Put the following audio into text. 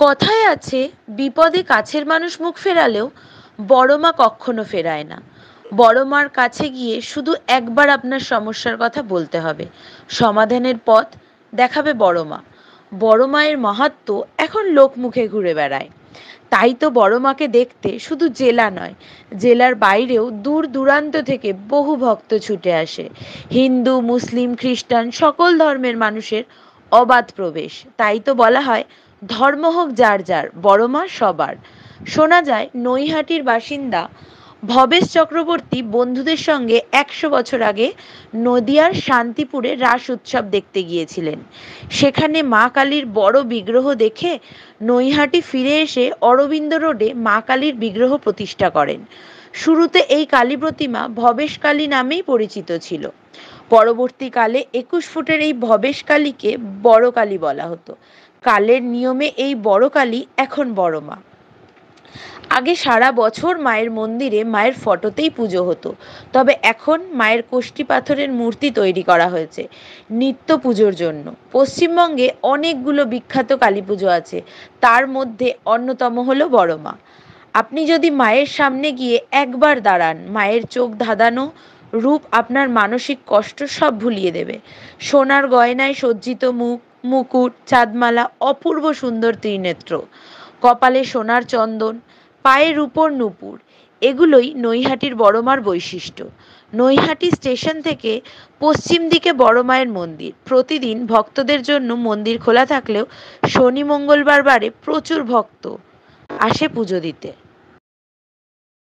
কথায় আছে, বিপদে কাছের মানুষ মুখ ফেরালেও বড় মা কখনো ফেরায় না। বড় মার কাছে গিয়ে শুধু একবার আপনার সমস্যার কথা বলতে হবে, সমাধানের পথ দেখাবে বড় মা। বড় মায়ের মাহাত্ম্য এখন লোকমুখে ঘুরে বেড়ায়। তাই তো বড় মাকে দেখতে শুধু জেলা নয়, জেলার বাইরেও দূর দূরান্ত থেকে বহু ভক্ত ছুটে আসে। হিন্দু, মুসলিম, খ্রিস্টান সকল ধর্মের মানুষের অবাধ প্রবেশ। তাই তো বলা হয়, ধর্ম হোক যার যার, বড় মা সবার। শোনা যায় নৈহাটির বাসিন্দা ভবেশ চক্রবর্তী বন্ধুদের সঙ্গে 100 বছর আগে নদিয়ার শান্তিপুরে রাস উৎসব দেখতে গিয়েছিলেন। সেখানে মা কালীর বড় বিগ্রহ দেখে নৈহাটি ফিরে এসে অরবিন্দ রোডে মা কালীর বিগ্রহ প্রতিষ্ঠা করেন। শুরুতে এই কালী প্রতিমা ভবেশ কালী নামেই পরিচিত ছিল। পরবর্তীকালে 21 ফুটের এই ভবেশ কালীকে বড় কালী বলা হতো। কালের নিয়মে এই বড় কালী এখন বড় মা। আগে সারা বছর মায়ের মন্দিরে মায়ের ফটোতেই পুজো হতো, তবে এখন মায়ের কোষ্ঠী পাথরের মূর্তি তৈরি করা হয়েছে নিত্য পুজোর জন্য। পশ্চিমবঙ্গে অনেকগুলো বিখ্যাত কালী পুজো আছে, তার মধ্যে অন্যতম হলো বড় মা। আপনি যদি মায়ের সামনে গিয়ে একবার দাঁড়ান, মায়ের চোখ ধাঁধানো রূপ আপনার মানসিক কষ্ট সব ভুলিয়ে দেবে। সোনার গয়নায় সজ্জিত মুখ, মুকুট, চাঁদমালা, অপূর্ব সুন্দর ত্রিনেত্র, কপালে সোনার চন্দন, পায়ে রূপোর নূপুর, এগুলোই নৈহাটির বড় মার বৈশিষ্ট্য। নৈহাটি স্টেশন থেকে পশ্চিম দিকে বড় মায়ের মন্দির। প্রতিদিন ভক্তদের জন্য মন্দির খোলা থাকলেও শনি মঙ্গলবার বারে প্রচুর ভক্ত আসে পুজো দিতে।